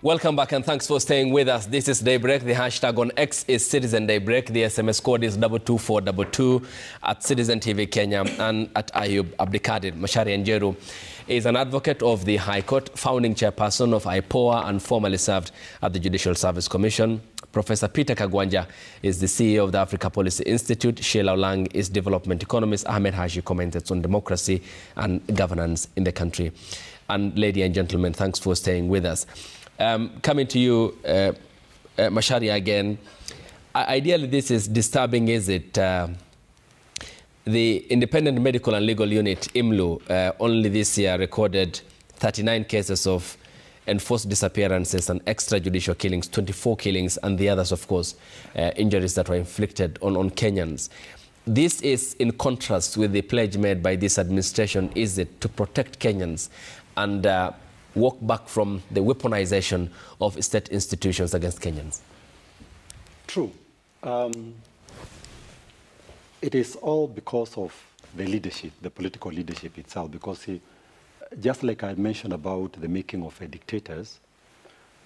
Welcome back and thanks for staying with us. This is Daybreak. The hashtag on X is Citizen Daybreak. The SMS code is 22422 at Citizen TV Kenya and at Ayub Abdikadir. Macharia Njeru is an advocate of the High Court, founding chairperson of IPOA and formerly served at the Judicial Service Commission. Professor Peter Kagwanja is the CEO of the Africa Policy Institute. Sheila Olang is development economist. Ahmed Haji commented on democracy and governance in the country. And ladies and gentlemen, thanks for staying with us. Coming to you, Macharia, again, ideally this is disturbing, is it? The Independent Medical and Legal Unit, IMLU, only this year recorded 39 cases of enforced disappearances and extrajudicial killings, 24 killings, and the others, of course, injuries that were inflicted on Kenyans. This is in contrast with the pledge made by this administration, is it, to protect Kenyans and walk back from the weaponization of state institutions against Kenyans? True. It is all because of the leadership, the political leadership itself, because just like I mentioned about the making of dictators,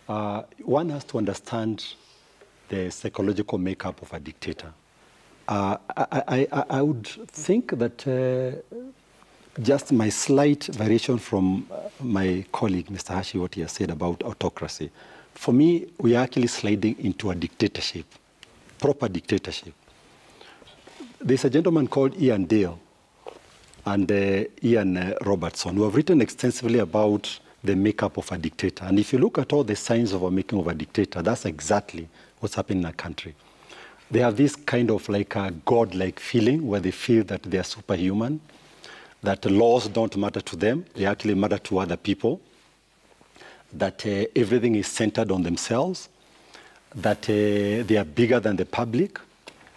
one has to understand the psychological makeup of a dictator. I would think that just my slight variation from my colleague, Mr. Hashi, what he has said about autocracy. For me, we are actually sliding into a dictatorship, proper dictatorship. There's a gentleman called Ian Dale and Ian Robertson, who have written extensively about the makeup of a dictator. And if you look at all the signs of a making of a dictator, that's exactly what's happening in a country. They have this kind of like a godlike feeling where they feel that they are superhuman, that laws don't matter to them, they actually matter to other people, that everything is centered on themselves, that they are bigger than the public,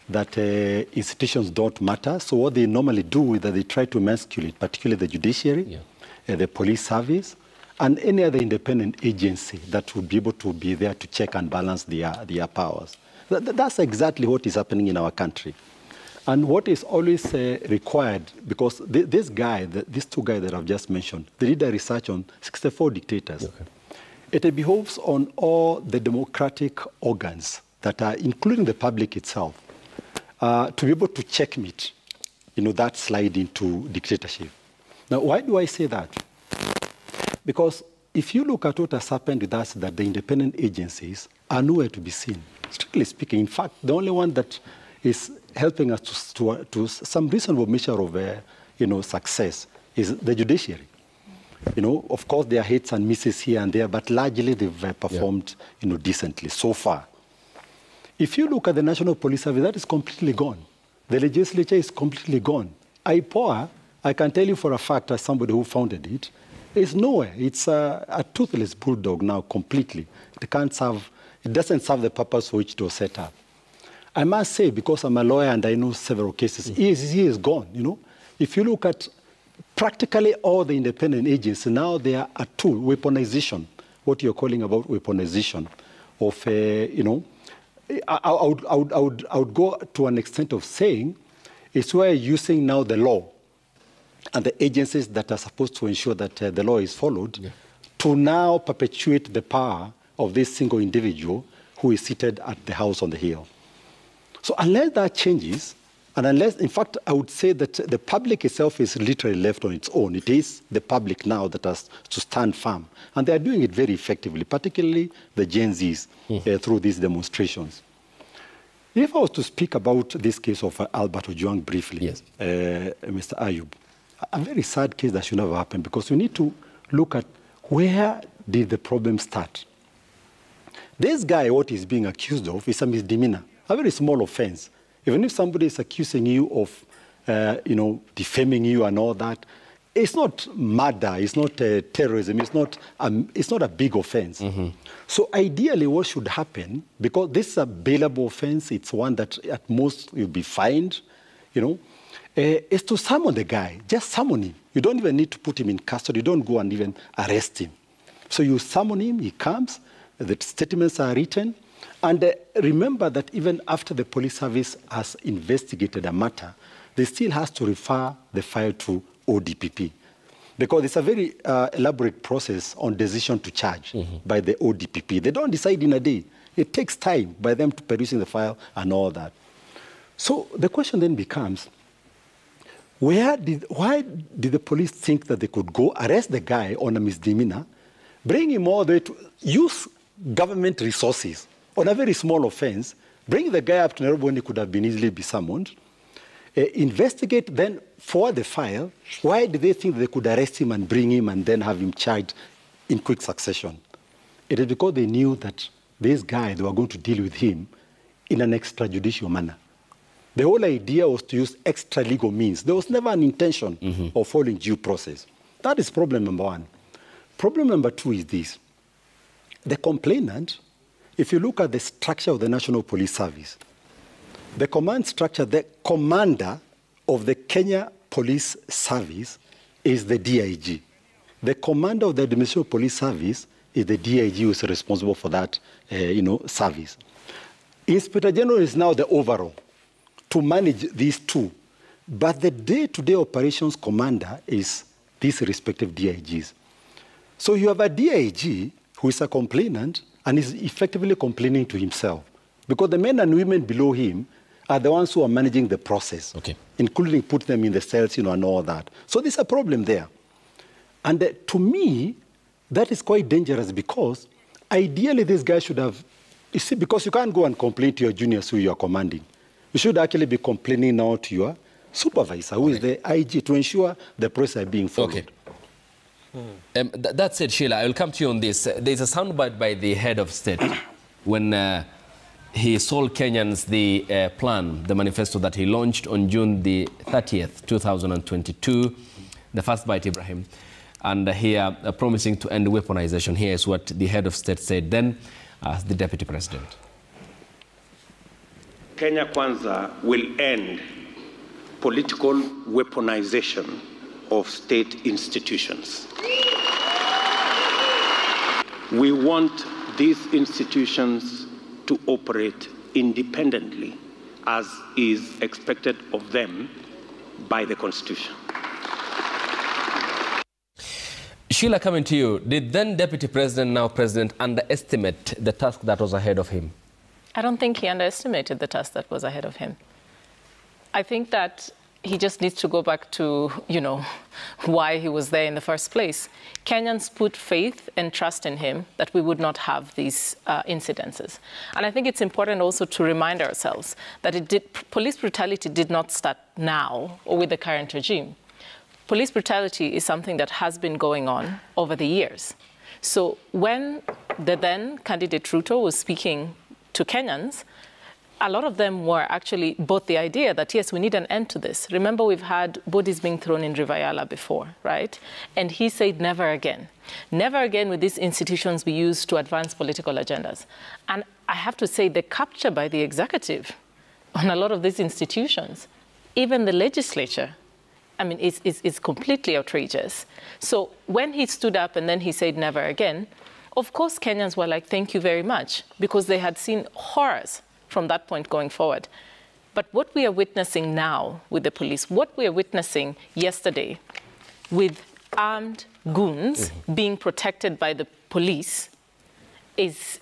that institutions don't matter. So what they normally do is that they try to emasculate, particularly the judiciary, the police service, and any other independent agency that would be able to be there to check and balance their powers. That's exactly what is happening in our country. And what is always required, because these two guys that I've just mentioned, they did a research on 64 dictators. Okay. It behoves on all the democratic organs that are, including the public itself, to be able to checkmate, that slide into dictatorship. Now, why do I say that? Because if you look at what has happened with us, that the independent agencies are nowhere to be seen, strictly speaking. In fact, the only one that is helping us to some reasonable measure of success is the judiciary. Of course, there are hits and misses here and there, but largely they've performed decently so far. If you look at the National Police Service, that is completely gone. The legislature is completely gone. IPOA, I can tell you for a fact, as somebody who founded it, is nowhere. It's a toothless bulldog now completely. It doesn't serve the purpose for which it was set up. I must say, because I'm a lawyer and I know several cases, he is gone, If you look at practically all the independent agencies, now they are a tool, weaponization, what you're calling about weaponization of, I would go to an extent of saying it's where using now the law and the agencies that are supposed to ensure that the law is followed to now perpetuate the power of this single individual who is seated at the house on the hill. So unless that changes, and unless, in fact, I would say that the public itself is literally left on its own. It is the public now that has to stand firm. And they are doing it very effectively, particularly the Gen Zs through these demonstrations. If I was to speak about this case of Albert Ojwang briefly, Mr. Ayub, a very sad case that should never happen, because we need to look at where did the problem start. This guy, what he's being accused of is a misdemeanor. A very small offense. Even if somebody is accusing you of, defaming you and all that, it's not murder, it's not terrorism, it's not a big offense. So ideally what should happen, because this is a bailable offense, it's one that at most you'll be fined, is to summon the guy. Just summon him. You don't even need to put him in custody. You don't go and even arrest him. So you summon him, he comes, the statements are written, and remember that even after the police service has investigated a matter, they still has to refer the file to ODPP. because it's a very elaborate process on decision to charge by the ODPP. They don't decide in a day. It takes time by them to producing the file and all that. So the question then becomes, why did the police think that they could go arrest the guy on a misdemeanor, bring him all the way to use government resources on a very small offense, bring the guy up to Nairobi when he could have been easily be summoned, investigate then for the file? Why did they think they could arrest him and bring him and then have him charged in quick succession? It is because they knew that this guy, they were going to deal with him in an extrajudicial manner. The whole idea was to use extra legal means. There was never an intention of following due process. That is problem number one. Problem number two is this. The complainant, if you look at the structure of the National Police Service, the command structure, the commander of the Kenya Police Service is the DIG. The commander of the Administrative Police Service is the DIG who is responsible for that service. Inspector General is now the overall to manage these two. But the day-to-day operations commander is these respective DIGs. So you have a DIG who is a complainant and is effectively complaining to himself, because the men and women below him are the ones who are managing the process, including put them in the cells, and all that. So there's a problem there. And to me, that is quite dangerous, because ideally this guy should have, you see, because you can't go and complain to your juniors who you are commanding. You should actually be complaining now to your supervisor, who is the IG, to ensure the process are being followed. That said, Sheila, I will come to you on this. There's a soundbite by the head of state when he sold Kenyans the plan, the manifesto that he launched on June the 30th, 2022, the first bite, Ibrahim, and here promising to end weaponization. Here is what the head of state said then as the deputy president. Kenya Kwanza will end political weaponization of state institutions. We want these institutions to operate independently, as is expected of them by the Constitution. Sheila, coming to you, did then Deputy President, now President, underestimate the task that was ahead of him? I don't think he underestimated the task that was ahead of him. I think that he just needs to go back to, why he was there in the first place. Kenyans put faith and trust in him that we would not have these incidences. And I think it's important also to remind ourselves that police brutality did not start now or with the current regime. Police brutality is something that has been going on over the years. So when the then candidate Ruto was speaking to Kenyans, a lot of them were actually bought the idea that, yes, we need an end to this. Remember, we've had bodies being thrown in River Yala before, right? And he said, never again. Never again will these institutions be used to advance political agendas. And I have to say, the capture by the executive on a lot of these institutions, even the legislature, is completely outrageous. So when he stood up and then he said, never again, of course, Kenyans were like, thank you very much, because they had seen horrors from that point going forward. But what we are witnessing now with the police, what we are witnessing yesterday with armed goons being protected by the police is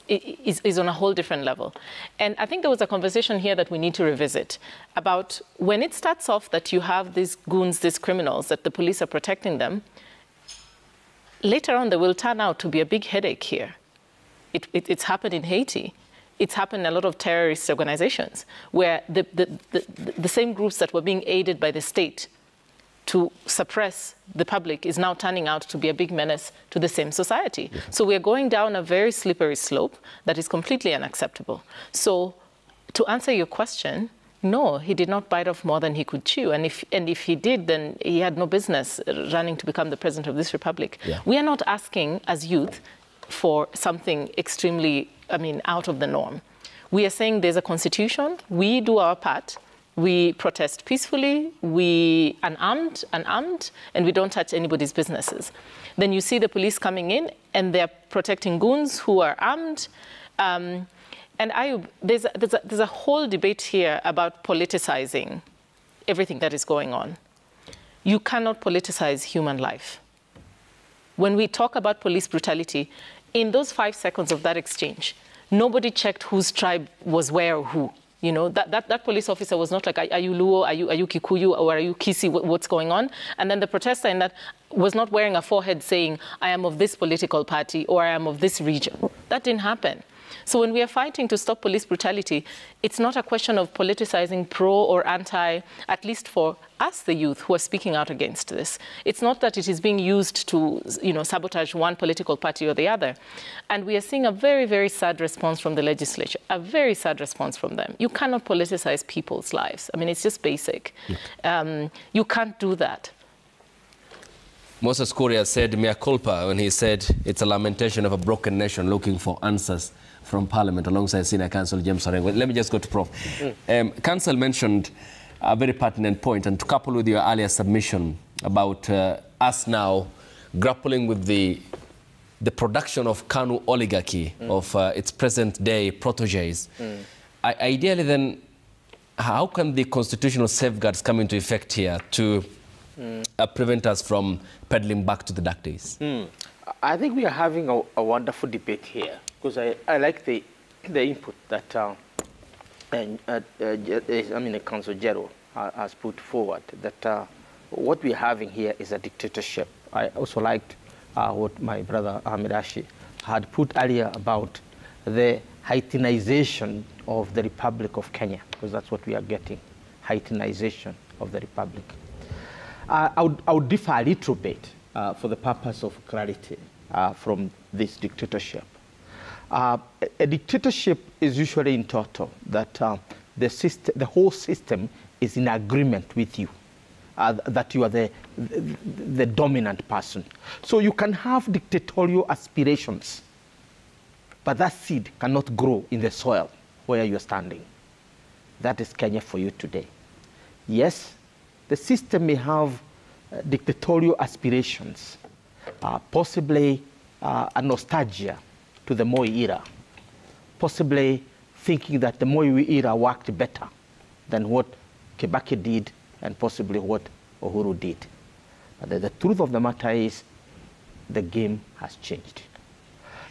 on a whole different level. And I think there was a conversation here that we need to revisit about when it starts off that you have these goons, these criminals, that the police are protecting them, later on, they will turn out to be a big headache here. It's happened in Haiti. It's happened in a lot of terrorist organizations where the same groups that were being aided by the state to suppress the public is now turning out to be a big menace to the same society. Yeah. So we're going down a very slippery slope that is completely unacceptable. So to answer your question, no, he did not bite off more than he could chew. And if he did, then he had no business running to become the president of this republic. Yeah. We are not asking as youth for something extremely, out of the norm. We are saying there's a constitution, we do our part, we protest peacefully, we unarmed, and we don't touch anybody's businesses. Then you see the police coming in and they're protecting goons who are armed. And there's a whole debate here about politicizing everything that is going on. You cannot politicize human life. when we talk about police brutality, in those 5 seconds of that exchange, nobody checked whose tribe was where or who. You know, that police officer was not like, are you Luo, are you Kikuyu, or are you Kisi, what's going on? And then the protester in that was not wearing a forehead saying, I am of this political party or I am of this region. That didn't happen. So when we are fighting to stop police brutality, it's not a question of politicizing pro or anti, at least for us, the youth, who are speaking out against this. It's not that it is being used to, you know, sabotage one political party or the other. And we are seeing a very, very sad response from the legislature, a very sad response from them. You cannot politicize people's lives. I mean, it's just basic. You can't do that. Moses Kuria said mea culpa when he said it's a lamentation of a broken nation looking for answers from Parliament alongside Senior Counsel James Orengo. Let me just go to Prof. Counsel mentioned a very pertinent point, and to couple with your earlier submission about us now grappling with the production of KANU oligarchy, of its present-day proteges. Ideally, then, how can the constitutional safeguards come into effect here to prevent us from peddling back to the dark days? I think we are having a wonderful debate here, because I like the input that Council Jero has put forward, that what we're having here is a dictatorship. I also liked what my brother Ahmed Ashi had put earlier about the Haitianization of the Republic of Kenya, because that's what we are getting, Haitianization of the Republic. I would differ a little bit for the purpose of clarity from this dictatorship. A dictatorship is usually in total that the whole system is in agreement with you, that you are the dominant person. So you can have dictatorial aspirations, but that seed cannot grow in the soil where you're standing. That is Kenya for you today. Yes, the system may have dictatorial aspirations, possibly a nostalgia to the Moi era, possibly thinking that the Moi era worked better than what Kibaki did and possibly what Uhuru did. But the truth of the matter is the game has changed.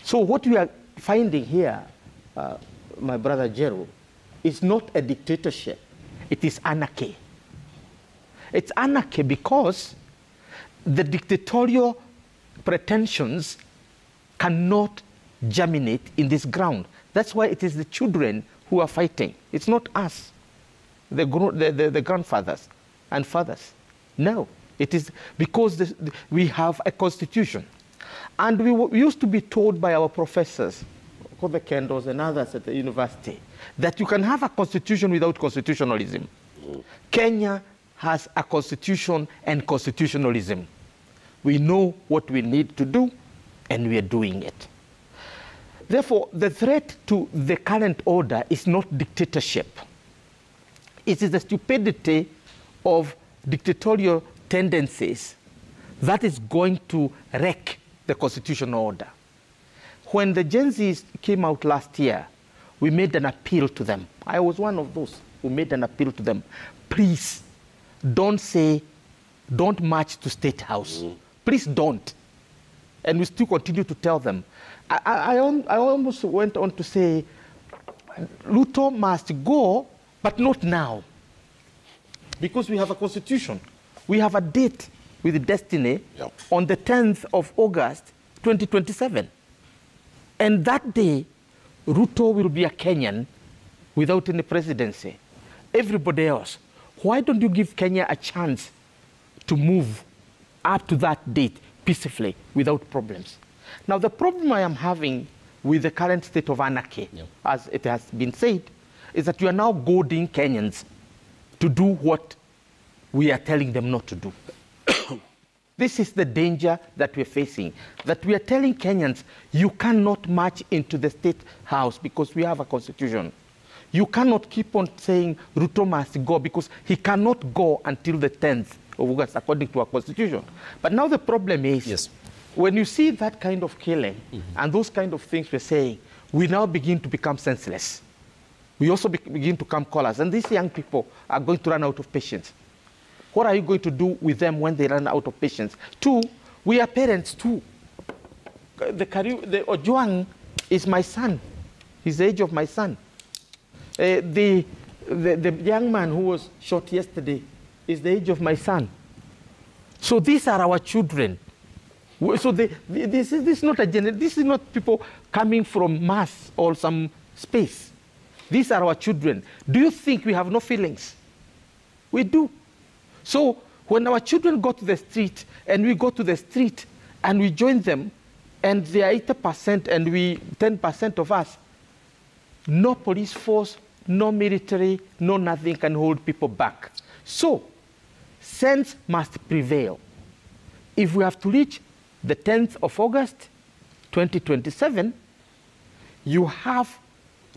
So what we are finding here, my brother Jero, is not a dictatorship. It is anarchy. It's anarchy because the dictatorial pretensions cannot germinate in this ground. That's why it is the children who are fighting. It's not us, the grandfathers and fathers. No, it is because we have a constitution. And we used to be told by our professors, Kobe Kendos and others at the university, that you can have a constitution without constitutionalism. Kenya has a constitution and constitutionalism. We know what we need to do, and we are doing it. Therefore, the threat to the current order is not dictatorship. It is the stupidity of dictatorial tendencies that is going to wreck the constitutional order. When the Gen Zs came out last year, we made an appeal to them. I was one of those who made an appeal to them. Please, don't march to State House. Please don't. And we still continue to tell them. I almost went on to say, Ruto must go, but not now. Because we have a constitution. We have a date with destiny on the 10th of August, 2027. And that day, Ruto will be a Kenyan without any presidency. Everybody else. Why don't you give Kenya a chance to move up to that date peacefully without problems? Now, the problem I am having with the current state of anarchy, as it has been said, is that you are now goading Kenyans to do what we are telling them not to do. This is the danger that we're facing, that we are telling Kenyans, you cannot march into the State House because we have a constitution. You cannot keep on saying Ruto must go because he cannot go until the 10th of August according to our constitution. But now the problem is, when you see that kind of killing and those kind of things we're saying, we now begin to become senseless. We also begin to come callous. And these young people are going to run out of patience. What are you going to do with them when they run out of patience? Two, we are parents too. the Ojwang is my son. He's the age of my son. The young man who was shot yesterday is the age of my son. So these are our children. So this is not this is not people coming from Mars or some space. These are our children. Do you think we have no feelings? We do. So when our children go to the street and we go to the street and we join them and they are 80% and we 10% of us, no police force, no military, no nothing can hold people back. So sense must prevail. If we have to reach the 10th of August, 2027, you have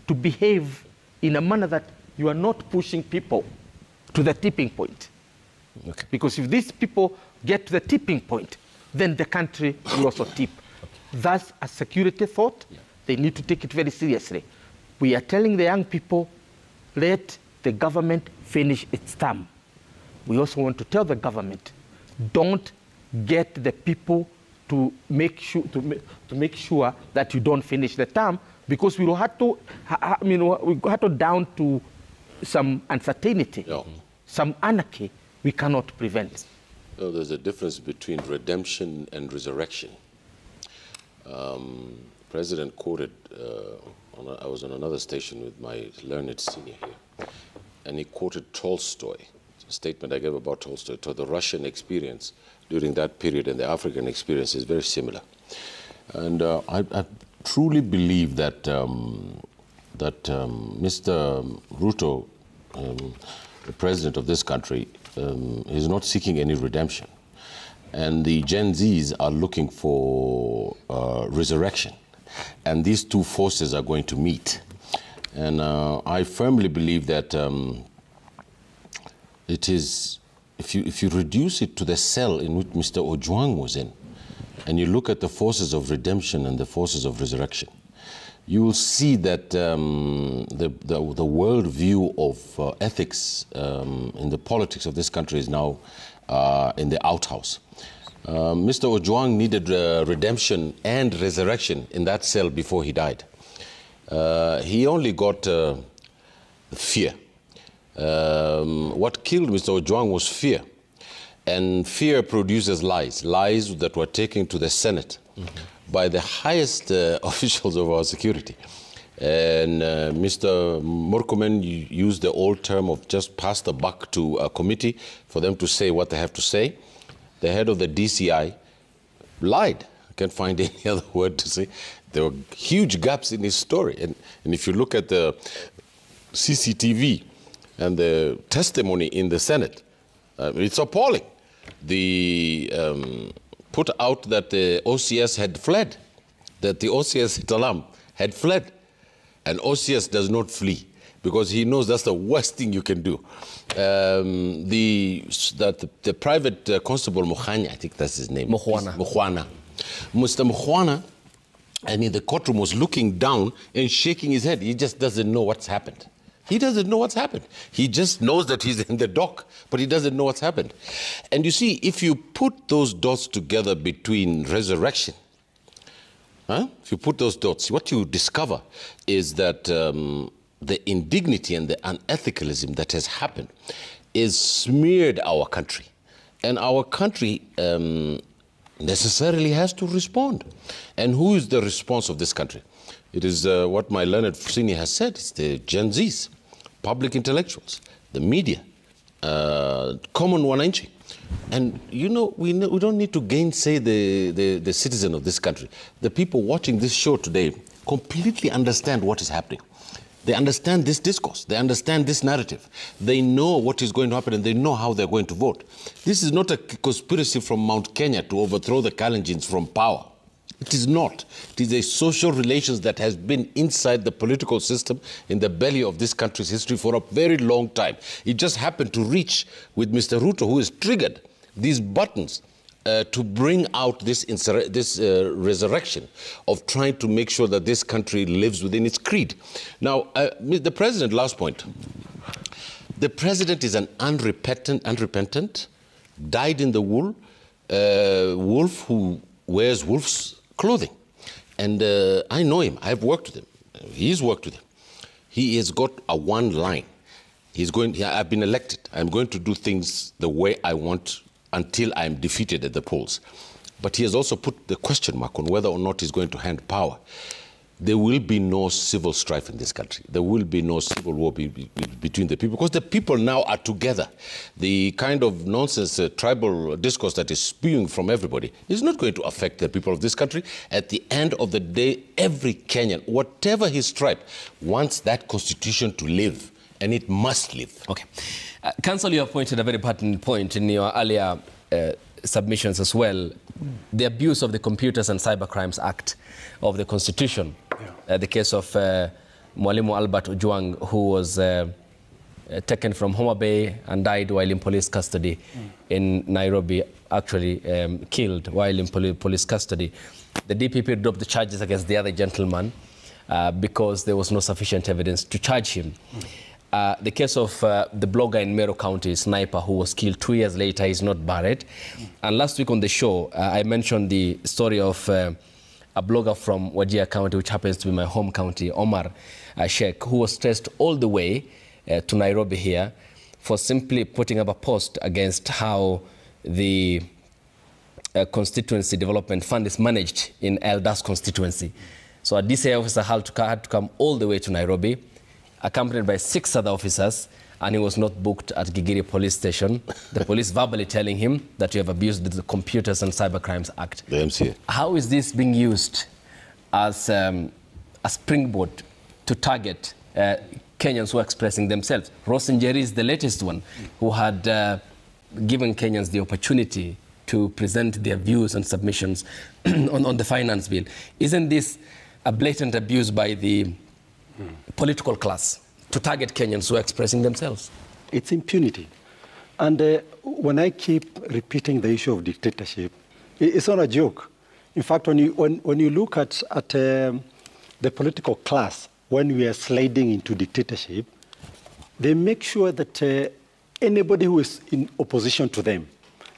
to behave in a manner that you are not pushing people to the tipping point. Okay. Because if these people get to the tipping point, then the country will also tip. That's a security thought. Yeah. They need to take it very seriously. We are telling the young people, let the government finish its term. We also want to tell the government, don't get the people to make sure that you don't finish the term, because we will have to, we have to down to some uncertainty, some anarchy we cannot prevent. No, there's a difference between redemption and resurrection. President quoted, I was on another station with my learned senior here, and he quoted Tolstoy, a statement I gave about Tolstoy. So the Russian experience during that period and the African experience is very similar. And I truly believe that, Mr. Ruto, the president of this country, is not seeking any redemption. And the Gen Zs are looking for resurrection. And these two forces are going to meet. And I firmly believe that it is, if you reduce it to the cell in which Mr. Ojwang was in, and you look at the forces of redemption and the forces of resurrection, you will see that the world view of ethics in the politics of this country is now in the outhouse. Mr. Ojwang needed redemption and resurrection in that cell before he died. He only got fear. What killed Mr. Ojwang was fear. And fear produces lies, lies that were taken to the Senate by the highest officials of our security. And Mr. Murkomen used the old term of just pass the buck to a committee for them to say what they have to say. The head of the DCI lied. I can't find any other word to say. There were huge gaps in his story. And if you look at the CCTV and the testimony in the Senate, it's appalling. The put out that the OCS had fled, that the OCS Talam had fled. And OCS does not flee because he knows that's the worst thing you can do. The private constable Mokhanya, I think that's his name. Mokhwana. Mr. Mokhwana, and in the courtroom was looking down and shaking his head. He just doesn't know what's happened. He doesn't know what's happened. He just knows that he's in the dock, but he doesn't know what's happened. And you see, if you put those dots together between resurrection, if you put those dots, what you discover is that the indignity and the unethicalism that has happened is smeared our country. And our country necessarily has to respond. And who is the response of this country? It is what my learned senior has said. It's the Gen Zs, public intellectuals, the media, common wananchi. And you know, we don't need to gainsay the citizen of this country. The people watching this show today completely understand what is happening. They understand this discourse. They understand this narrative. They know what is going to happen and they know how they're going to vote. This is not a conspiracy from Mount Kenya to overthrow the Kalenjins from power. It is not. It is a social relations that has been inside the political system in the belly of this country's history for a very long time. It just happened to reach with Mr. Ruto, who has triggered these buttons to bring out this resurrection of trying to make sure that this country lives within its creed. Now, the president, last point. The president is an unrepentant, dyed in the wool wolf who wears wolf's clothing. And I know him. I've worked with him. He's worked with him. He has got a one line. I've been elected. I'm going to do things the way I want until I'm defeated at the polls. But he has also put the question mark on whether or not he's going to hand power. There will be no civil strife in this country. There will be no civil war between the people, because the people now are together. The kind of nonsense tribal discourse that is spewing from everybody is not going to affect the people of this country. At the end of the day, every Kenyan, whatever his tribe, wants that constitution to live, and it must live. Okay. Council, you have pointed a very pertinent point in your earlier submissions as well. The abuse of the Computers and Cybercrimes Act of the Constitution. Yeah. The case of Mwalimu Albert Ojwang, who was taken from Homa Bay and died while in police custody in Nairobi, actually killed while in police custody. The DPP dropped the charges against the other gentleman because there was no sufficient evidence to charge him. The case of the blogger in Meru County, Sniper, who was killed 2 years later, is not buried. And last week on the show, I mentioned the story of a blogger from Wajir County, which happens to be my home county, Omar Sheikh, who was traced all the way to Nairobi here for simply putting up a post against how the constituency development fund is managed in Eldas constituency. So a DCI officer had to come all the way to Nairobi, accompanied by 6 other officers, and he was not booked at Gigiri police station. The police verbally telling him that you have abused the Computers and Cybercrimes Act. The MCA. How is this being used as a springboard to target Kenyans who are expressing themselves? Ross Njeri is the latest one, who had given Kenyans the opportunity to present their views and submissions on the finance bill. Isn't this a blatant abuse by the political class to target Kenyans who are expressing themselves? It's impunity. And when I keep repeating the issue of dictatorship, it's not a joke. In fact, when you look at the political class, when we are sliding into dictatorship, they make sure that anybody who is in opposition to them,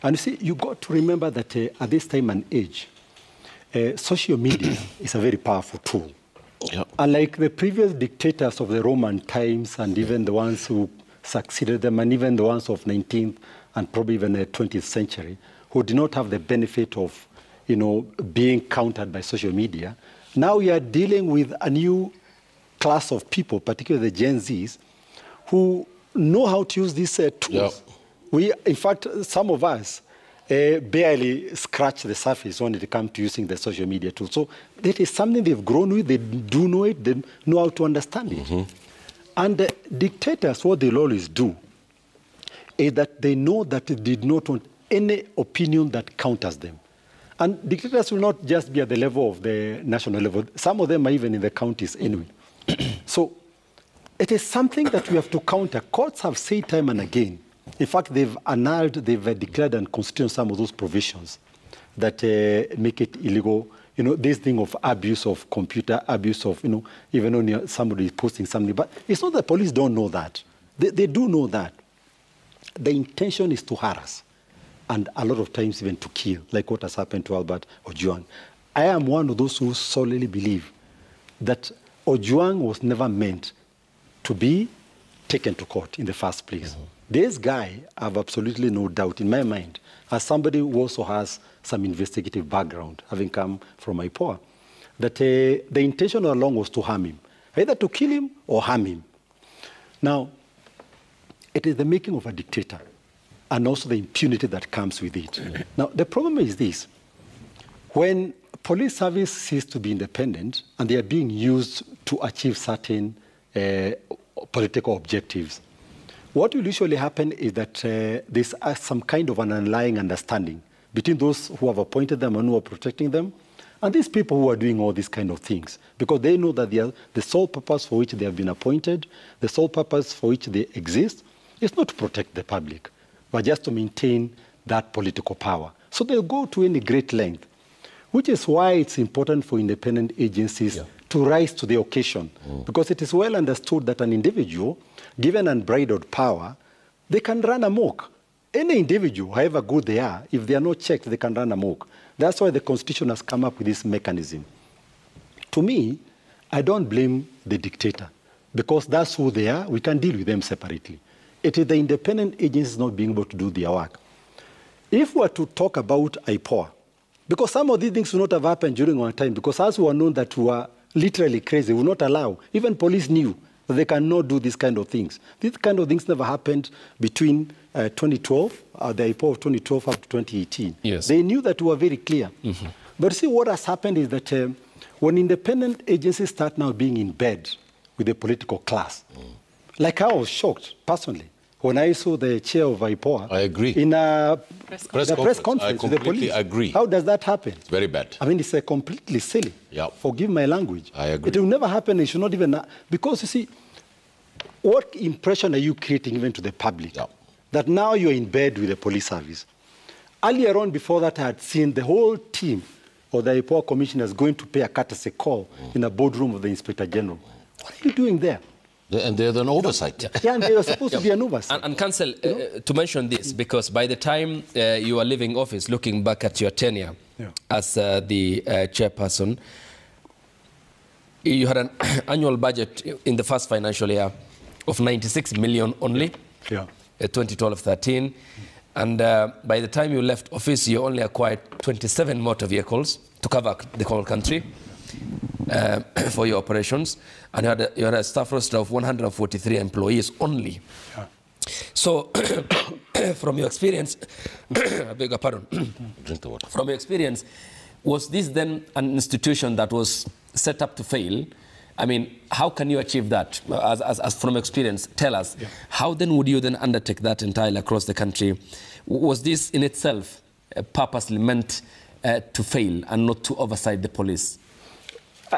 and you see, you got to remember that at this time and age, social media is a very powerful tool. Yep. Unlike the previous dictators of the Roman times, and even the ones who succeeded them, and even the ones of 19th and probably even the 20th century, who did not have the benefit of, being countered by social media, now we are dealing with a new class of people, particularly the Gen Zs, who know how to use these tools. Yep. In fact, some of us barely scratch the surface when it comes to using the social media tools. So that is something they've grown with. They do know it. They know how to understand it. Mm-hmm. And dictators, what they'll always do is that they know that they did not want any opinion that counters them. And dictators will not just be at the level of the national level. Some of them are even in the counties anyway. So it is something that we have to counter. Courts have said time and again. In fact, they've annulled, they've declared and constituted some of those provisions that make it illegal. This thing of abuse of computer, abuse of, even when somebody is posting something. But it's not that police don't know that. They do know that. The intention is to harass, and a lot of times even to kill, like what has happened to Albert Ojwang. I am one of those who solely believe that Ojwang was never meant to be taken to court in the first place. Mm-hmm. This guy, I have absolutely no doubt in my mind, as somebody who also has some investigative background, having come from IPOA, that the intention all along was to harm him, either to kill him or harm him. Now, it is the making of a dictator, and also the impunity that comes with it. Mm-hmm. Now, the problem is this. When police service cease to be independent, and they are being used to achieve certain political objectives, what will usually happen is that there's some kind of an underlying understanding between those who have appointed them and who are protecting them, and these people who are doing all these kind of things, because they know that the sole purpose for which they have been appointed, the sole purpose for which they exist, is not to protect the public, but just to maintain that political power. So they'll go to any great length, which is why it's important for independent agencies to rise to the occasion, because it is well understood that an individual, given unbridled power, they can run amok. Any individual, however good they are, if they are not checked, they can run amok. That's why the Constitution has come up with this mechanism. To me, I don't blame the dictator because that's who they are. We can deal with them separately. It is the independent agencies not being able to do their work. If we were to talk about IPOA, because some of these things would not have happened during our time, because as we were known that we were literally crazy, we would not allow. Even police knew that they cannot do these kind of things. These kind of things never happened between 2012, the IPOA of 2012 up to 2018. Yes. They knew that we were very clear. But see, what has happened is that when independent agencies start now being in bed with the political class, like I was shocked, personally, when I saw the chair of IPOA I agree. in a press conference I with the completely police. agree. How does that happen? It's very bad. I mean, it's completely silly. Yeah. Forgive my language. I agree. It will never happen. It should not even... Because, you see, what impression are you creating even to the public? Yeah. That now you're in bed with the police service. Earlier on, before that, I had seen the whole team of the IPOA commissioners going to pay a courtesy call in a boardroom of the Inspector General. What are you doing there? And there's an oversight. Yeah, and they were supposed to be an oversight. And Council, to mention this, because by the time you are leaving office, looking back at your tenure as the chairperson, you had an annual budget in the first financial year of 96 million only, 2012-13. And by the time you left office, you only acquired 27 motor vehicles to cover the whole country for your operations. And you had a staff roster of 143 employees only. So, from your experience, I beg your pardon. Drink the water. From your experience, was this then an institution that was set up to fail? I mean, how can you achieve that? As from experience, tell us, how then would you then undertake that entirely across the country? Was this in itself purposely meant to fail and not to oversight the police?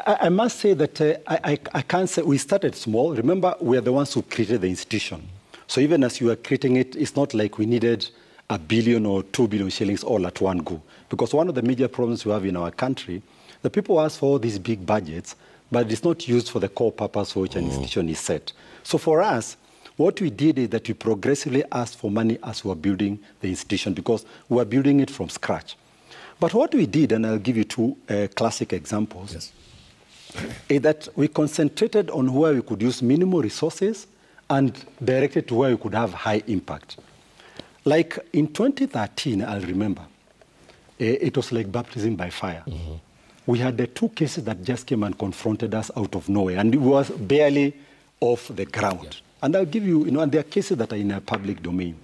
I must say that I can't say we started small. Remember, we are the ones who created the institution. So even as you were creating it, it's not like we needed 1 billion or 2 billion shillings all at one go. Because one of the major problems we have in our country, the people ask for all these big budgets, but it's not used for the core purpose for which an institution is set. So for us, what we did is that we progressively asked for money as we were building the institution because we were building it from scratch. But what we did, and I'll give you two classic examples, is that we concentrated on where we could use minimal resources and directed to where we could have high impact. Like in 2013, I'll remember, it was like baptism by fire. We had the two cases that just came and confronted us out of nowhere, and it was barely off the ground. And I'll give you, and there are cases that are in a public domain.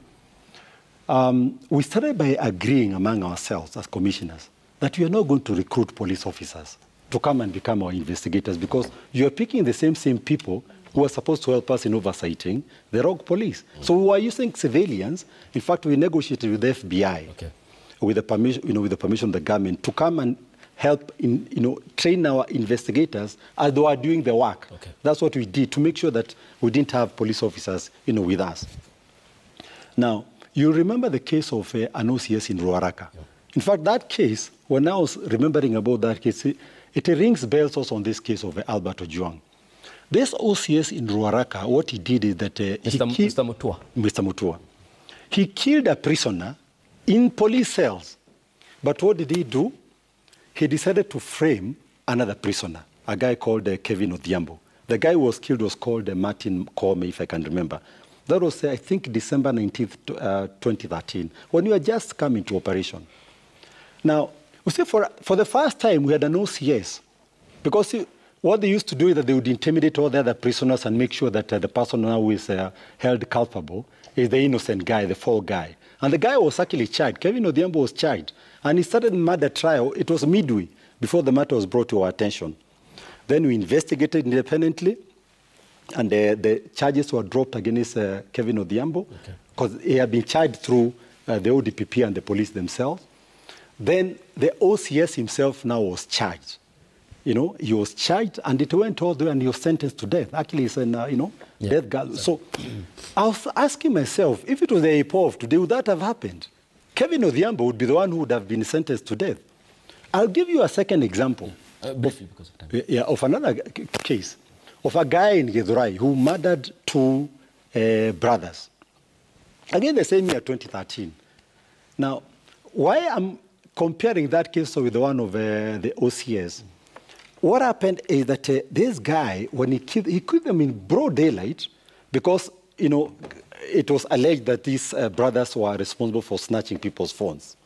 We started by agreeing among ourselves as commissioners that we are not going to recruit police officers to come and become our investigators because you are picking the same people who are supposed to help us in oversighting the rogue police. So we were using civilians. In fact, we negotiated with the FBI with the permission, with the permission of the government to come and help train our investigators as they were doing the work. That's what we did to make sure that we didn't have police officers, with us. Now, you remember the case of an OCS in Ruaraka. In fact, that case, when I was remembering about that case, it rings bells also on this case of Albert Ojwang. This OCS in Ruaraka, what he did is that Mr. Mutua. Mr. Mutua. He killed a prisoner in police cells. But what did he do? He decided to frame another prisoner, a guy called Kevin Odhiambo. The guy who was killed was called Martin Kome, if I can remember. That was, I think, December 19th, 2013, when we were just coming to operation. Now, we say for the first time, we had an OCS. Because what they used to do is that they would intimidate all the other prisoners and make sure that the person now who is held culpable is the innocent guy, the fall guy. And the guy was actually charged. Kevin Odhiambo was charged. And he started murder trial. It was midway before the matter was brought to our attention. Then we investigated independently, and the charges were dropped against Kevin Odhiambo because he had been charged through the ODPP and the police themselves. Then the OCS himself now was charged. He was charged, and it went all the way, and he was sentenced to death. Actually, it's an, death galley. So I was asking myself, if it was the IPOA of today, would that have happened? Kevin Odhiambo would be the one who would have been sentenced to death. I'll give you a second example. Briefly, because of time. Of another case, of a guy in Githurai who murdered two brothers. Again, the same year, 2013. Now, why I'm comparing that case with the one of the OCS, what happened is that this guy, when he killed them in broad daylight, because, you know, it was alleged that these brothers were responsible for snatching people's phones.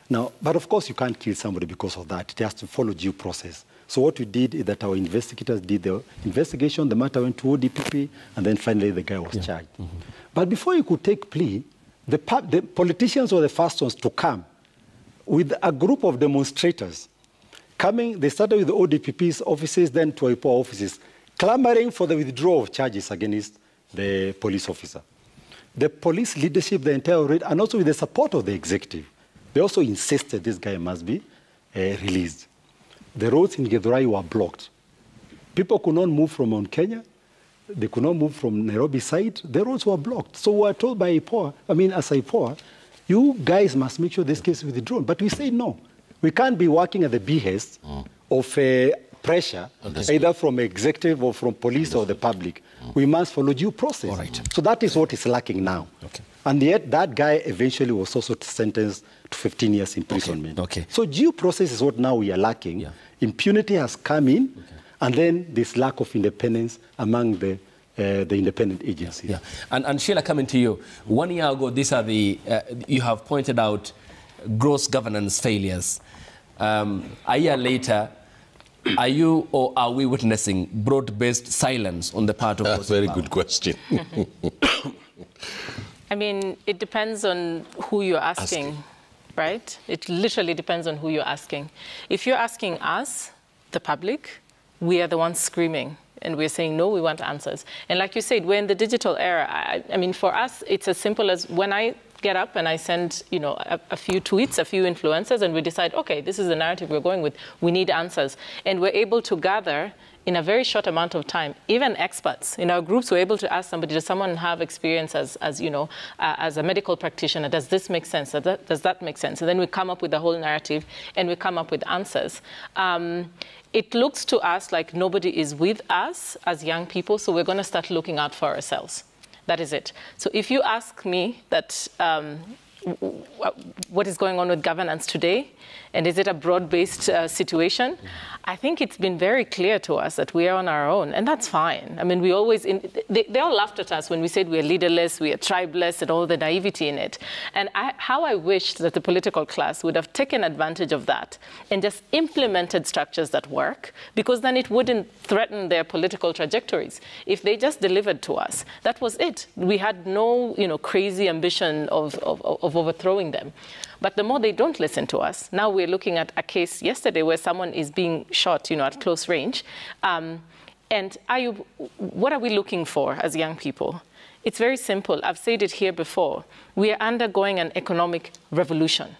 Now, but of course you can't kill somebody because of that. It has to follow due process. So what we did is that our investigators did the investigation, the matter went to ODPP, and then finally the guy was charged. But before he could take plea, the politicians were the first ones to come with a group of demonstrators. They started with the ODPP's offices, then to IPOA offices, clamoring for the withdrawal of charges against the police officer. The police leadership, the entire raid, and also with the support of the executive, they also insisted this guy must be released. The roads in Githurai were blocked. People could not move from Mount Kenya. They could not move from Nairobi side. The roads were blocked. So we were told by IPOA, as IPOA, you guys must make sure this case is withdrawn. But we say no. We can't be working at the behest of pressure, either from executive or from police or the public. We must follow due process. All right. So that is what is lacking now. Okay. And yet that guy eventually was also sentenced to 15 years imprisonment. Okay. So due process is what now we are lacking. Yeah. Impunity has come in, and then this lack of independence among the independent agencies. Yeah. And Sheila, coming to you, 1 year ago, these are the, you have pointed out gross governance failures. A year later, are you or are we witnessing broad-based silence on the part of That's a very good question. I mean, it depends on who you're asking, right? It literally depends on who you're asking. If you're asking us, the public, we are the ones screaming. And we're saying, no, we want answers. And like you said, we're in the digital era. I mean, for us, it's as simple as when I get up and I send, you know, a few tweets, a few influencers, and we decide, okay, this is the narrative we're going with. We need answers. And we're able to gather in a very short amount of time. Even experts in our groups were able to ask somebody, does someone have experience as you know, as a medical practitioner? Does this make sense? Does that make sense? And then we come up with the whole narrative and we come up with answers. It looks to us like nobody is with us as young people, so we're going to start looking out for ourselves. That is it. So if you ask me that, what is going on with governance today, and is it a broad-based situation? I think it's been very clear to us that we are on our own, and that's fine. I mean, we always, they all laughed at us when we said we are leaderless, we are tribeless, and all the naivety in it. And how I wished that the political class would have taken advantage of that and just implemented structures that work, because then it wouldn't threaten their political trajectories. If they just delivered to us, that was it. We had no, you know, crazy ambition of overthrowing them. But the more they don't listen to us, now we're looking at a case yesterday where someone is being shot, you know, at close range. And Ayub, what are we looking for as young people? It's very simple. I've said it here before. We are undergoing an economic revolution.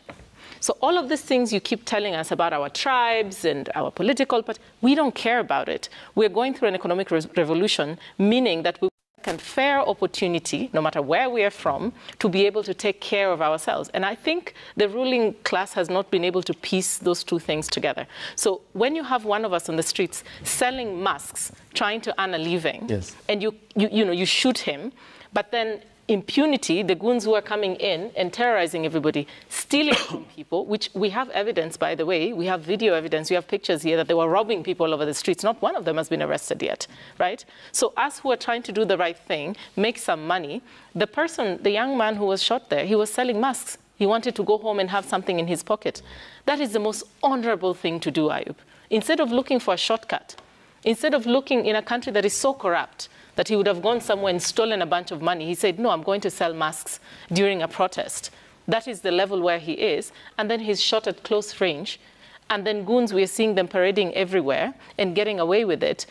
So all of these things you keep telling us about our tribes and our political, but we don't care about it. We're going through an economic revolution, meaning that we and fair opportunity, no matter where we are from, to be able to take care of ourselves. And I think the ruling class has not been able to piece those two things together. So when you have one of us on the streets selling masks, trying to earn a living, yes, and you shoot him, but then impunity, the goons who are coming in and terrorizing everybody, stealing from people, which we have evidence, by the way, we have video evidence, we have pictures here that they were robbing people all over the streets. Not one of them has been arrested yet, right? So us who are trying to do the right thing, make some money, the young man who was shot there, he was selling masks. He wanted to go home and have something in his pocket. That is the most honorable thing to do, Ayub. Instead of looking for a shortcut, instead of looking in a country that is so corrupt, that he would have gone somewhere and stolen a bunch of money. He said, no, I'm going to sell masks during a protest. That is the level where he is. And then he's shot at close range. And then goons, we're seeing them parading everywhere and getting away with it.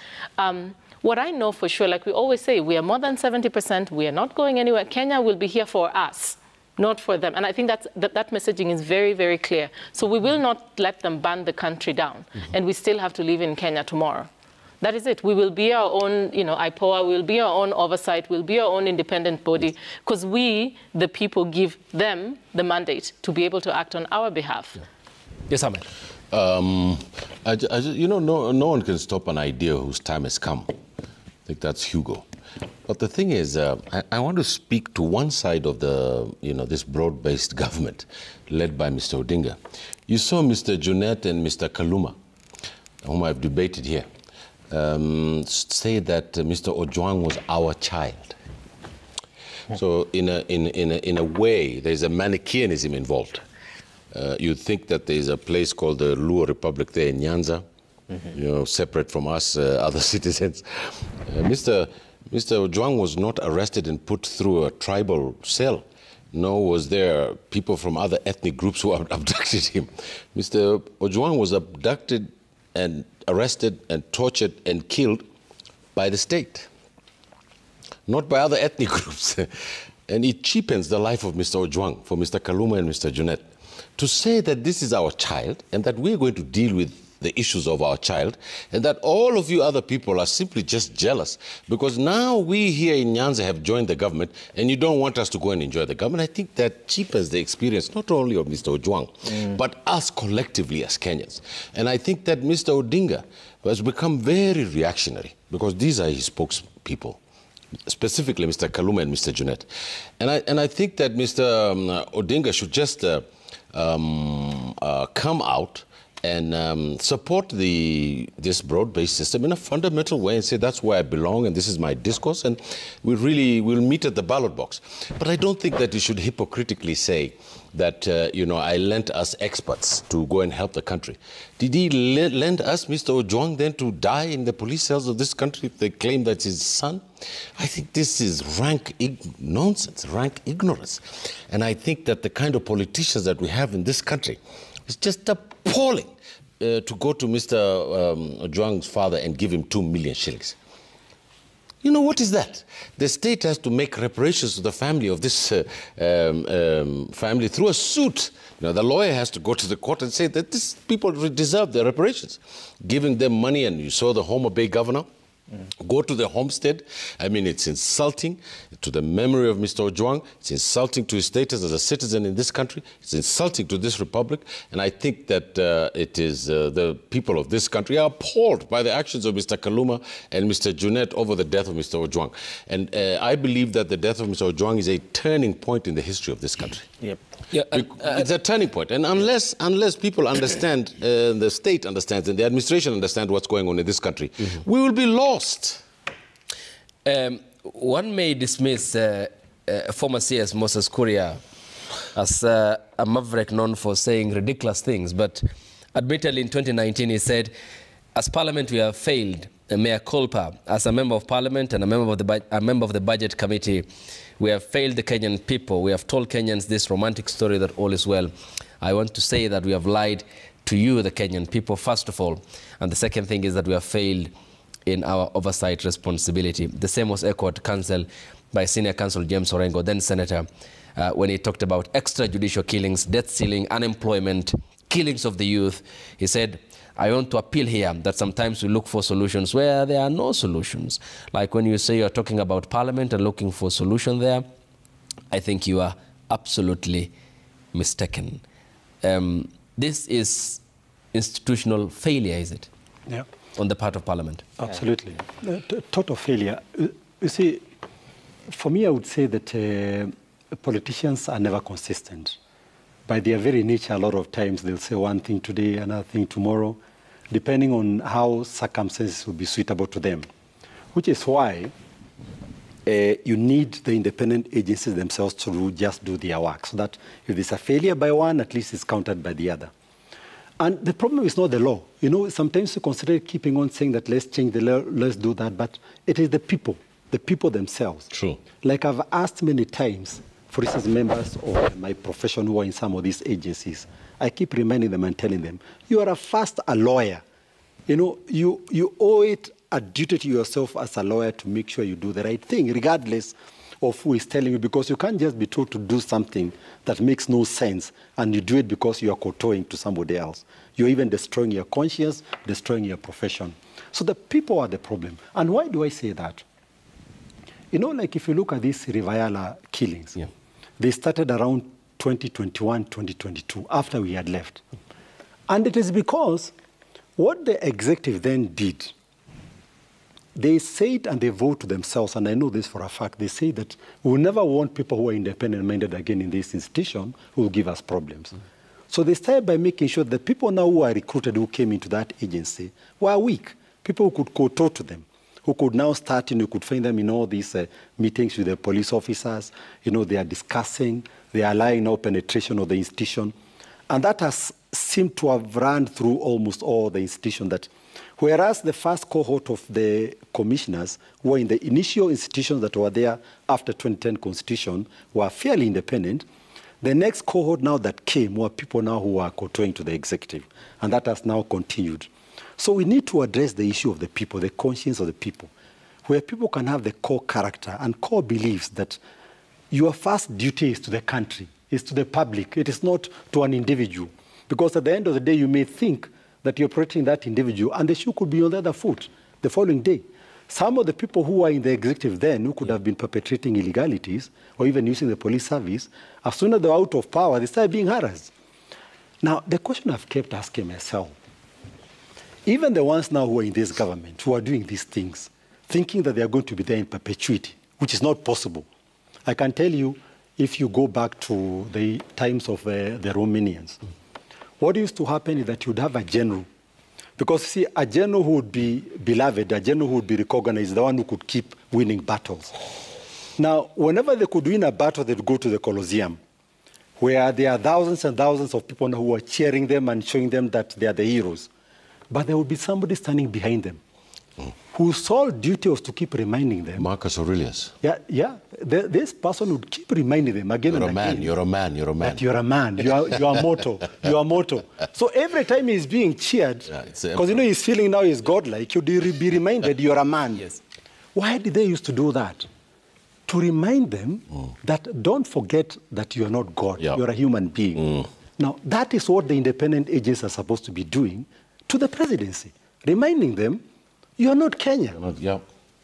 What I know for sure, like we always say, we are more than 70%. We are not going anywhere. Kenya will be here for us, not for them. And I think that messaging is very, very clear. So we will not let them burn the country down. And we still have to live in Kenya tomorrow. That is it. We will be our own, you know, IPOA, we'll be our own oversight, we'll be our own independent body, because we, the people, give them the mandate to be able to act on our behalf. Yeah. Yes, Ahmed. You know, no one can stop an idea whose time has come. I think that's Hugo. But the thing is, I want to speak to one side of the, you know, this broad-based government led by Mr. Odinga. You saw Mr. Junet and Mr. Kaluma. whom I've debated here, say that Mr. Ojwang was our child. So in a way, there's a Manichaeanism involved. You'd think that there's a place called the Luo Republic there in Nyanza, you know, separate from us, other citizens. Mr. Ojwang was not arrested and put through a tribal cell. Nor was there people from other ethnic groups who abducted him. Mr. Ojwang was abducted and arrested and tortured and killed by the state, not by other ethnic groups. And it cheapens the life of Mr. Ojwang for Mr. Kaluma and Mr. Junet. To say that this is our child and that we're going to deal with the issues of our child, and that all of you other people are simply just jealous because now we here in Nyanza have joined the government and you don't want us to go and enjoy the government. I think that cheapens the experience not only of Mr. Ojwang, but us collectively as Kenyans. And I think that Mr. Odinga has become very reactionary because these are his spokespeople, specifically Mr. Kaluma and Mr. Junet. And I think that Mr. Odinga should just come out and support this broad-based system in a fundamental way and say that's where I belong and this is my discourse, and we'll meet at the ballot box. But I don't think that you should hypocritically say that, you know, I lent us experts to go and help the country. Did he lend us Mr. Ojwang then to die in the police cells of this country if they claim that's his son? I think this is rank nonsense, rank ignorance. And I think that the kind of politicians that we have in this country is just appalling. To go to Mr. Ojwang's father and give him 2 million shillings. You know, what is that? The state has to make reparations to the family of this family through a suit. You know, the lawyer has to go to the court and say that these people deserve their reparations. Giving them money, and you saw the Homa Bay governor go to the homestead. I mean, it's insulting to the memory of Mr. Ojwang. It's insulting to his status as a citizen in this country. It's insulting to this republic. And I think that it is the people of this country are appalled by the actions of Mr. Kaluma and Mr. Junet over the death of Mr. Ojwang. And I believe that the death of Mr. Ojwang is a turning point in the history of this country. Yep. Yeah, it's a turning point. And unless people understand, the state understands and the administration understands what's going on in this country, we will be lost. One may dismiss former CS Moses Kuria as a maverick known for saying ridiculous things, but admittedly in 2019 he said, as Parliament we have failed, mea culpa. As a member of Parliament and a member of the Budget Committee, we have failed the Kenyan people. We have told Kenyans this romantic story that all is well. I want to say that we have lied to you, the Kenyan people, first of all. And the second thing is that we have failed in our oversight responsibility. The same was echoed counsel by Senior Counsel James Orengo, then Senator, when he talked about extrajudicial killings, death ceiling, unemployment, killings of the youth. He said, I want to appeal here that sometimes we look for solutions where there are no solutions. Like when you say you're talking about Parliament and looking for a solution there, I think you are absolutely mistaken. This is institutional failure, is it? Yeah. On the part of Parliament? Absolutely. Total failure. You see, for me, I would say that politicians are never consistent. By their very nature, a lot of times they'll say one thing today, another thing tomorrow, depending on how circumstances will be suitable to them. Which is why you need the independent agencies themselves to just do their work, so that if there's a failure by one, at least it's countered by the other. And the problem is not the law. You know, sometimes you consider keeping on saying that let's change the law, let's do that, but it is the people themselves. True. Like I've asked many times, for instance, members of my profession who are in some of these agencies, I keep reminding them and telling them, you are first a lawyer. You know, you owe it a duty to yourself as a lawyer to make sure you do the right thing, regardless of who is telling you, because you can't just be told to do something that makes no sense and you do it because you are kowtowing to somebody else. You're even destroying your conscience, destroying your profession. So the people are the problem. And why do I say that? You know, like if you look at these Rivayala killings, they started around 2021, 2022, after we had left. And it is because what the executive then did, they said and they vowed to themselves, and I know this for a fact, they say that we will never want people who are independent-minded again in this institution who will give us problems. So they started by making sure that people now who are recruited who came into that agency were weak. People who could go-toe to them, who could now start, you could find them in all these meetings with the police officers. They are discussing, they are allowing now penetration of the institution. And that has seemed to have run through almost all the institutions that, whereas the first cohort of the commissioners who were in the initial institutions that were there after 2010 Constitution were fairly independent, the next cohort now that came were people now who are kowtowing to the executive. And that has now continued. So we need to address the issue of the people, the conscience of the people, where people can have the core character and core beliefs that your first duty is to the country, is to the public. It is not to an individual. Because at the end of the day, you may think that you're protecting that individual, and the shoe could be on the other foot the following day. Some of the people who are in the executive then, who could have been perpetrating illegalities or even using the police service, as soon as they were out of power, they started being harassed. Now, the question I've kept asking myself, even the ones now who are in this government, who are doing these things, thinking that they are going to be there in perpetuity, which is not possible. I can tell you, if you go back to the times of the Romanians, what used to happen is that you'd have a general. Because, see, a general who would be beloved, a general who would be recognized, the one who could keep winning battles. Now, whenever they could win a battle, they'd go to the Colosseum, where there are thousands and thousands of people who are cheering them and showing them that they are the heroes. But there would be somebody standing behind them whose sole duty was to keep reminding them. Marcus Aurelius. Yeah. This person would keep reminding them again and again. You're a man. That you're a man. You are mortal. You are mortal. So every time he's being cheered, because he's feeling now he's godlike, you'd be reminded you're a man. Yes. Why did they used to do that? To remind them that don't forget that you are not God. Yep. You're a human being. Now, that is what the independent agents are supposed to be doing to the presidency, reminding them, you are not Kenya.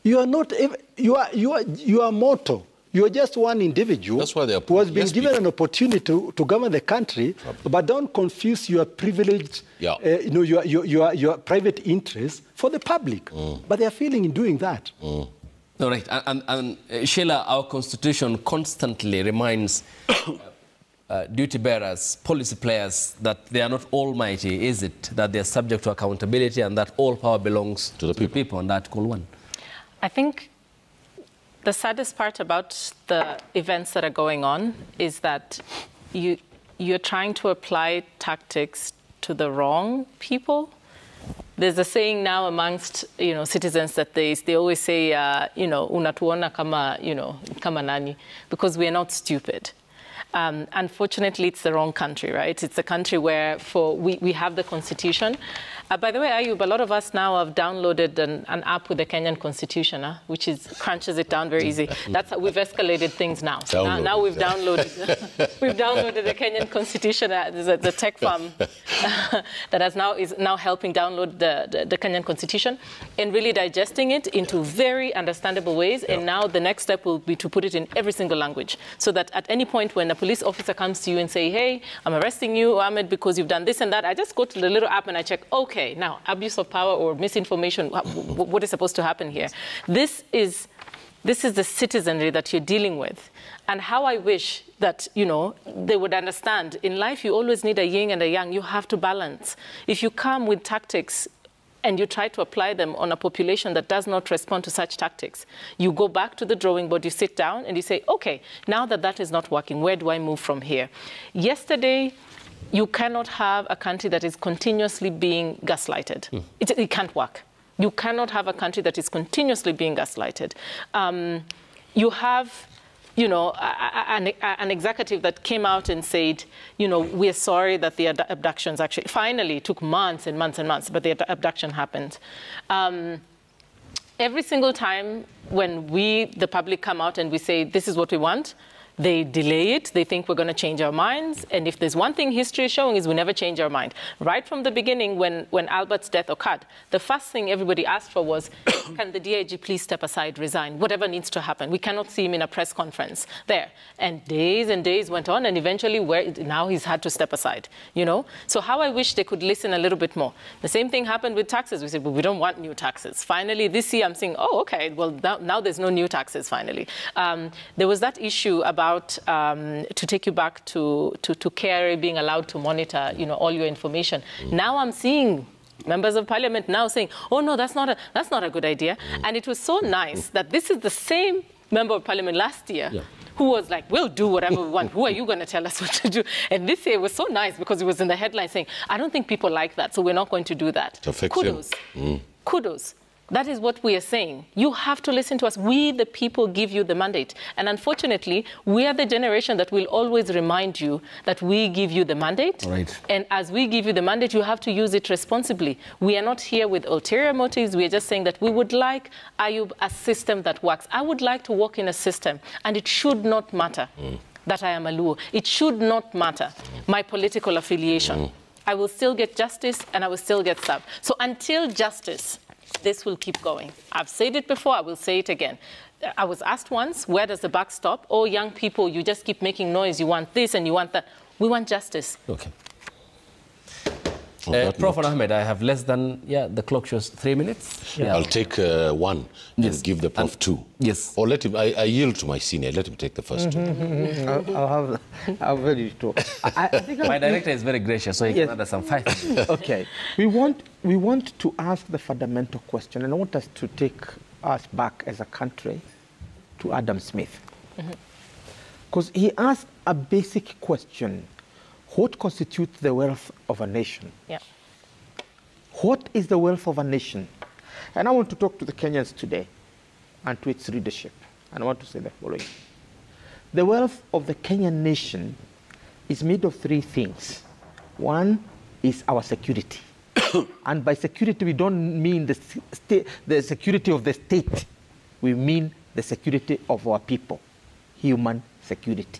You are not. You are mortal. You are just one individual. That's why they are who has been given an opportunity to govern the country. But don't confuse your privilege, your private interests for the public. But they are failing in doing that. All right, and Sheila, our constitution constantly reminds duty bearers, policy players, that they are not almighty, is it? That they are subject to accountability and that all power belongs to the people under Article 1. I think the saddest part about the events that are going on is that you're trying to apply tactics to the wrong people. There's a saying now amongst citizens that they always say unatuona kama kama nani, because we are not stupid. Unfortunately, it's the wrong country, right? It's a country where we have the Constitution. By the way, Ayub, a lot of us now have downloaded an app with the Kenyan Constitution, which crunches it down very easy. We've escalated things now. So now we've downloaded the Kenyan Constitution. There's the tech farm that is now helping download the Kenyan Constitution and really digesting it into very understandable ways. Yeah. And now the next step will be to put it in every single language, so that at any point when a police officer comes to you and say, hey, I'm arresting you, Ahmed, because you've done this and that, I just go to the little app and I check, okay, now abuse of power or misinformation, what is supposed to happen here? This is the citizenry that you're dealing with. And how I wish that, they would understand. In life, you always need a yin and a yang. You have to balance. If you come with tactics and you try to apply them on a population that does not respond to such tactics, you go back to the drawing board, you sit down and you say, okay, now that is not working, where do I move from here? Yesterday, you cannot have a country that is continuously being gaslighted. It can't work. You cannot have a country that is continuously being gaslighted. You have, an executive that came out and said, we're sorry that the abductions actually, finally, it took months and months and months, but the abduction happened. Every single time when the public come out and we say, this is what we want, they delay it. They think we're going to change our minds. And if there's one thing history is showing is we never change our mind. Right from the beginning, when Albert's death occurred, the first thing everybody asked for was, can the DIG please step aside, resign, whatever needs to happen. We cannot see him in a press conference there. And days went on, and eventually now he's had to step aside, So how I wish they could listen a little bit more. The same thing happened with taxes. We said, well, we don't want new taxes. Finally, this year I'm saying, oh, okay, well, now there's no new taxes, finally. There was that issue about about, to take you back to KRA being allowed to monitor, all your information. Now I'm seeing members of parliament now saying, oh no, that's not a good idea. And it was so nice that this is the same member of parliament last year who was like, we'll do whatever we want. Who are you going to tell us what to do? And this year was so nice because it was in the headline saying, I don't think people like that, so we're not going to do that. Kudos. Kudos. That is what we are saying. You have to listen to us. We, the people, give you the mandate. And unfortunately, we are the generation that will always remind you that we give you the mandate. Right. And as we give you the mandate, you have to use it responsibly. We are not here with ulterior motives. We are just saying that we would like, Ayub, a system that works. I would like to work in a system, and it should not matter that I am a Luo. It should not matter my political affiliation. I will still get justice, and I will still get served. So until justice, this will keep going. I've said it before, I will say it again. I was asked once, where does the buck stop? Oh, young people, you just keep making noise. You want this and you want that. We want justice. Okay. Prof. Ahmed, I have less than, the clock shows 3 minutes. Yeah. I'll take one and give the Prof 2. Yes. Or let him, I yield to my senior, let him take the first 2. I'll very true. I think my director is very gracious, so he can add some 5 minutes. Okay. We want to ask the fundamental question, and I want us to take us back as a country to Adam Smith. Because he asked a basic question. What constitutes the wealth of a nation? Yeah. What is the wealth of a nation? And I want to talk to the Kenyans today and to its leadership. And I want to say the following. The wealth of the Kenyan nation is made of 3 things. One is our security. And by security, we don't mean the security of the state. We mean the security of our people, human security.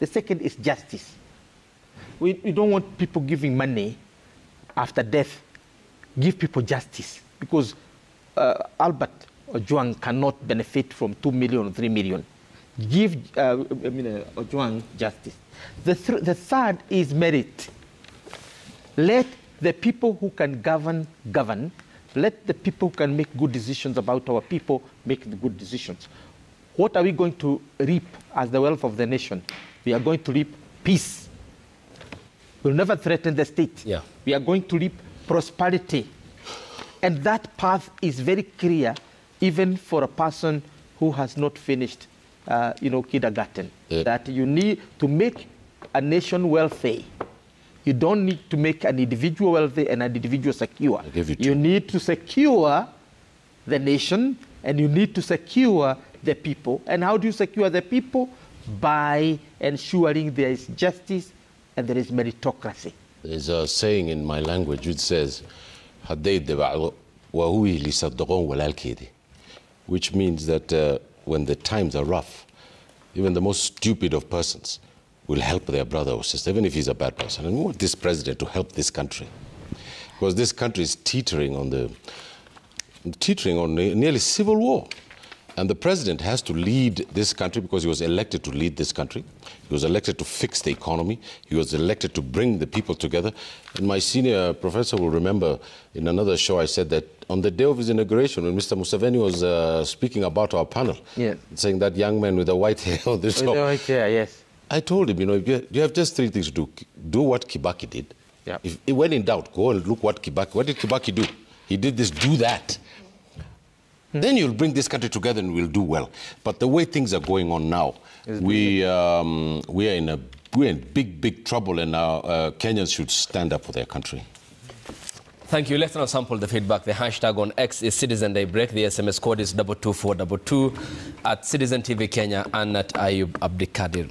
The second is justice. We don't want people giving money after death. Give people justice, because Albert Ojwang cannot benefit from 2 million or 3 million. Give Ojwang justice. The third is merit. Let the people who can govern, govern. Let the people who can make good decisions about our people make the good decisions. What are we going to reap as the wealth of the nation? We are going to reap peace. We'll never threaten the state. Yeah. We are going to reap prosperity. And that path is very clear, even for a person who has not finished, kindergarten. That you need to make a nation wealthy. You don't need to make an individual wealthy and an individual secure. You need to secure the nation, and you need to secure the people. And how do you secure the people? By ensuring there is justice and there is meritocracy. There's a saying in my language which says, which means that when the times are rough, even the most stupid of persons will help their brother or sister, even if he's a bad person. And we want this president to help this country, because this country is teetering on nearly civil war. And the president has to lead this country because he was elected to lead this country. He was elected to fix the economy. He was elected to bring the people together. And my senior professor will remember in another show I said that on the day of his inauguration, when Mr. Museveni was speaking about our panel, saying that young man with the white hair on the show. With the white hair, yes. I told him, you have just 3 things to do. Do what Kibaki did. Yeah. When in doubt, go and look what did Kibaki do? He did this, do that. Then you'll bring this country together and we'll do well. But the way things are going on now, we are in big trouble, and Kenyans should stand up for their country. Thank you. Let's now sample the feedback. The hashtag on X is Citizen Daybreak. The SMS code is 22422 at Citizen TV Kenya and at Ayub Abdikadir.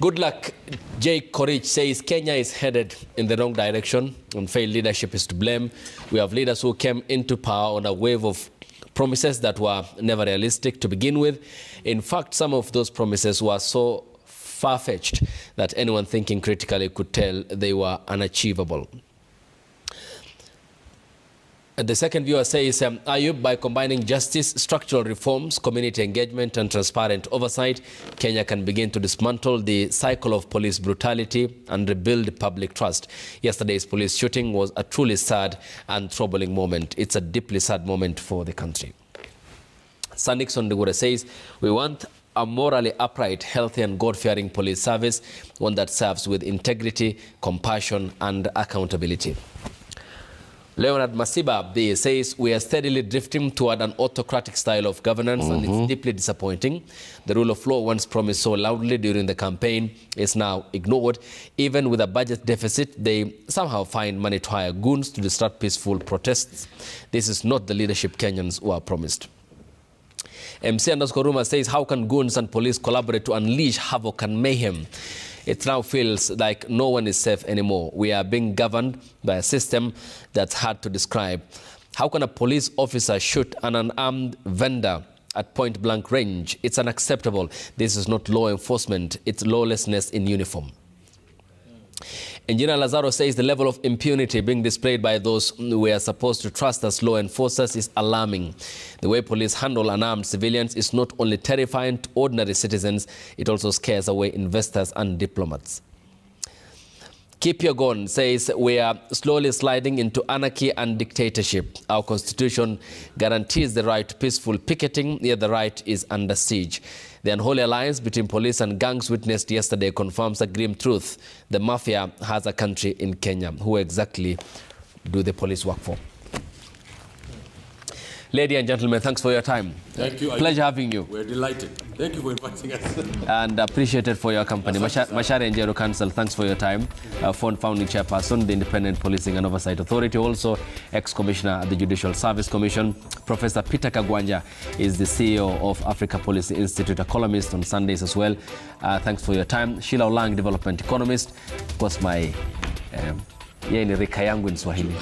Good luck. Jake Korich says Kenya is headed in the wrong direction and failed leadership is to blame. We have leaders who came into power on a wave of promises that were never realistic to begin with. In fact, some of those promises were so far-fetched that anyone thinking critically could tell they were unachievable. The second viewer says, Ayub, by combining justice, structural reforms, community engagement and transparent oversight, Kenya can begin to dismantle the cycle of police brutality and rebuild public trust. Yesterday's police shooting was a truly sad and troubling moment. It's a deeply sad moment for the country. Sir Nixon Degura says, we want a morally upright, healthy and God-fearing police service, one that serves with integrity, compassion and accountability. Leonard Masiba says we are steadily drifting toward an autocratic style of governance and it's deeply disappointing. The rule of law once promised so loudly during the campaign is now ignored. Even with a budget deficit, they somehow find money to hire goons to disrupt peaceful protests. This is not the leadership Kenyans were promised. MC_Ruma says, how can goons and police collaborate to unleash havoc and mayhem? It now feels like no one is safe anymore. We are being governed by a system that's hard to describe. How can a police officer shoot an unarmed vendor at point-blank range? It's unacceptable. This is not law enforcement. It's lawlessness in uniform. Engineer Lazaro says the level of impunity being displayed by those we are supposed to trust as law enforcers is alarming. The way police handle unarmed civilians is not only terrifying to ordinary citizens, it also scares away investors and diplomats. Kipyegon says we are slowly sliding into anarchy and dictatorship. Our constitution guarantees the right to peaceful picketing, yet the right is under siege. The unholy alliance between police and gangs witnessed yesterday confirms a grim truth. The mafia has a country in Kenya. Who exactly do the police work for? Ladies and gentlemen, thanks for your time. Thank you. Pleasure having you. We're delighted. Thank you for inviting us. And appreciated for your company. Macharia Njeru Council, thanks for your time. Founding chairperson, the Independent Policing and Oversight Authority, also ex-commissioner at the Judicial Service Commission. Professor Peter Kagwanja is the CEO of Africa Policy Institute, a columnist on Sundays as well. Thanks for your time. Sheila Olang, development economist. Of course, my... yeye ni rika yangu in Swahili.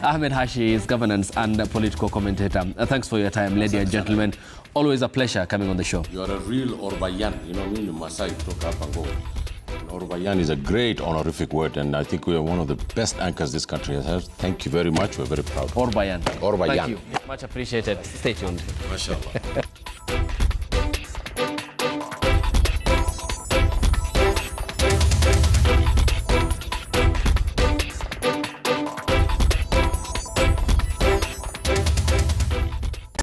Ahmed Hashi is governance and political commentator. Thanks for your time, ladies and gentlemen. Always a pleasure coming on the show. You are a real Orbayan. You know, when Masai talk up and go. Orbayan is a great honorific word, and I think we are one of the best anchors this country has had. Thank you very much. We're very proud. Orbayan. Orbayan. Thank you. Much appreciated. Stay tuned. MashaAllah.